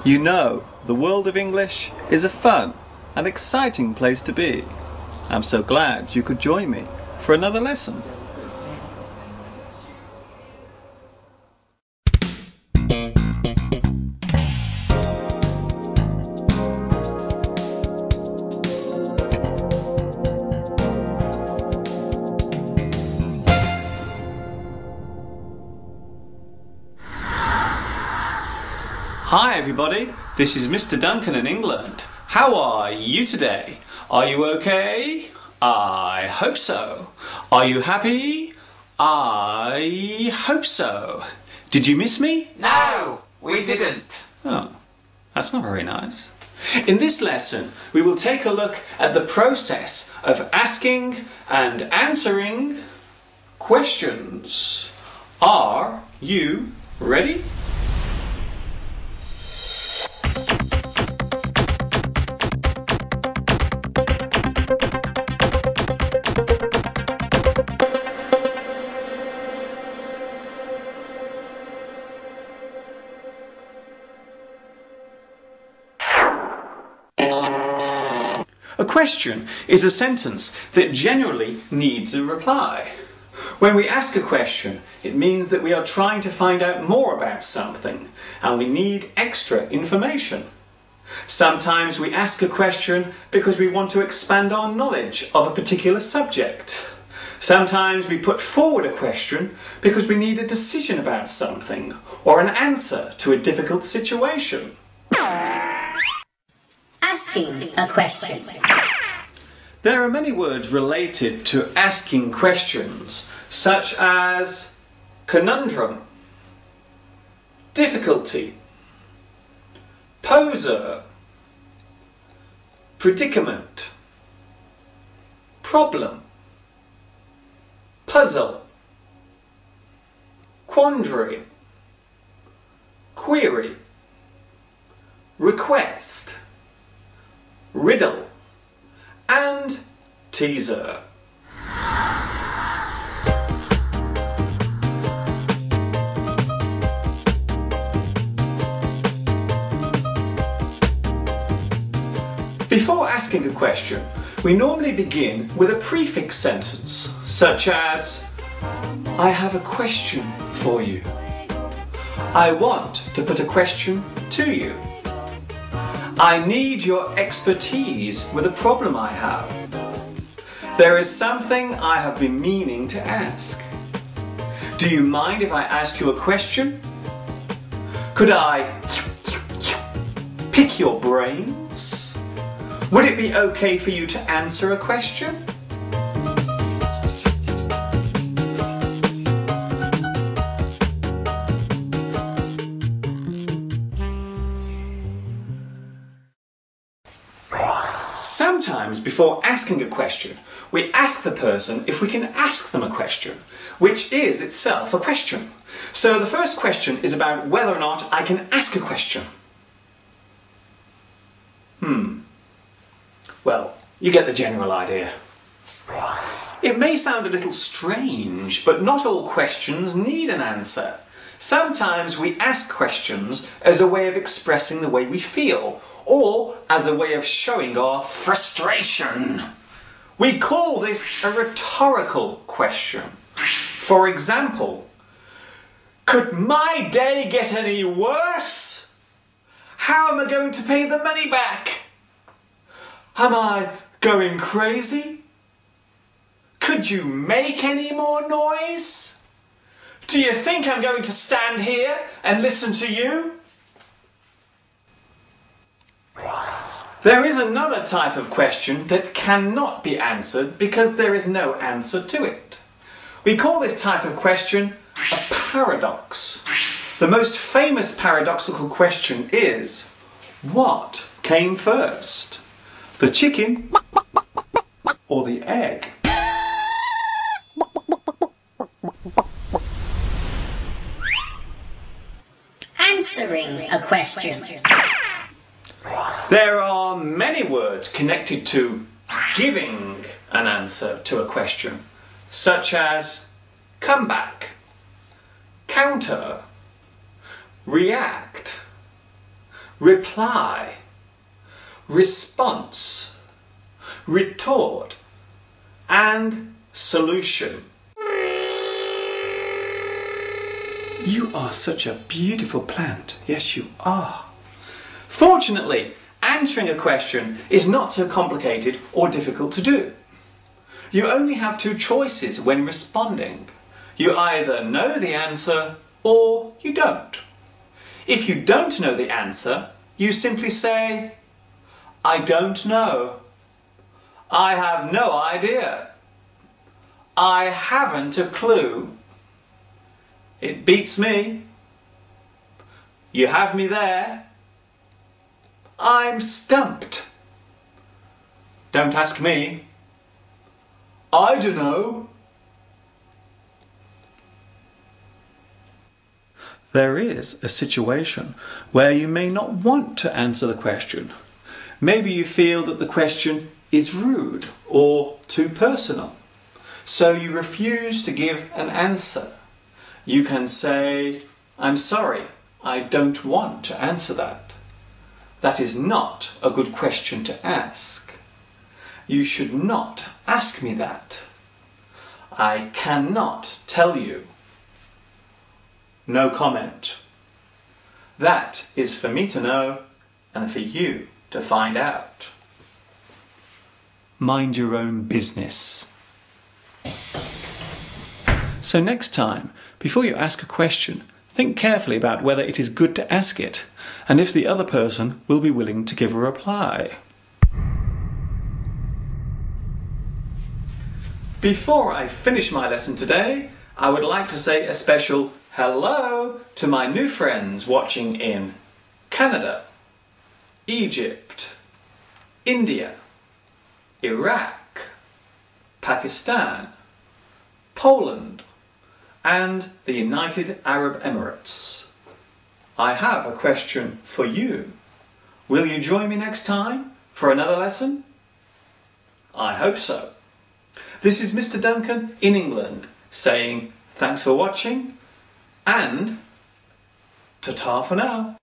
You know, the world of English is a fun and exciting place to be. I'm so glad you could join me for another lesson. Hi everybody, this is Mr. Duncan in England. How are you today? Are you okay? I hope so. Are you happy? I hope so. Did you miss me? No, we didn't. Oh, that's not very nice. In this lesson, we will take a look at the process of asking and answering questions. Are you ready? A question is a sentence that generally needs a reply. When we ask a question, it means that we are trying to find out more about something and we need extra information. Sometimes we ask a question because we want to expand our knowledge of a particular subject. Sometimes we put forward a question because we need a decision about something or an answer to a difficult situation. Asking a question. There are many words related to asking questions, such as conundrum, difficulty, poser, predicament, problem, puzzle, quandary, query, request, riddle, and teaser. Before asking a question, we normally begin with a prefix sentence, such as, I have a question for you. I want to put a question to you. I need your expertise with a problem I have. There is something I have been meaning to ask. Do you mind if I ask you a question? Could I pick your brains? Would it be okay for you to answer a question? Sometimes, before asking a question, we ask the person if we can ask them a question, which is itself a question. So the first question is about whether or not I can ask a question. Well, you get the general idea. It may sound a little strange, but not all questions need an answer. Sometimes we ask questions as a way of expressing the way we feel, or as a way of showing our frustration. We call this a rhetorical question. For example, could my day get any worse? How am I going to pay the money back? Am I going crazy? Could you make any more noise? Do you think I'm going to stand here and listen to you? There is another type of question that cannot be answered because there is no answer to it. We call this type of question a paradox. The most famous paradoxical question is, what came first? The chicken or the egg? Answering a question. There are many words connected to giving an answer to a question, such as comeback, counter, react, reply, response, retort, and solution. You are such a beautiful plant. Yes, you are. Fortunately, answering a question is not so complicated or difficult to do. You only have two choices when responding. You either know the answer or you don't. If you don't know the answer, you simply say, I don't know. I have no idea. I haven't a clue. It beats me. You have me there. I'm stumped. Don't ask me. I dunno. There is a situation where you may not want to answer the question. Maybe you feel that the question is rude or too personal, so you refuse to give an answer. You can say, I'm sorry, I don't want to answer that. That is not a good question to ask. You should not ask me that. I cannot tell you. No comment. That is for me to know and for you to find out. Mind your own business. So next time, before you ask a question, think carefully about whether it is good to ask it and if the other person will be willing to give a reply. Before I finish my lesson today, I would like to say a special hello to my new friends watching in Canada, Egypt, India, Iraq, Pakistan, Poland, and the United Arab Emirates. I have a question for you. Will you join me next time for another lesson? I hope so. This is Mr. Duncan in England saying thanks for watching and ta-ta for now.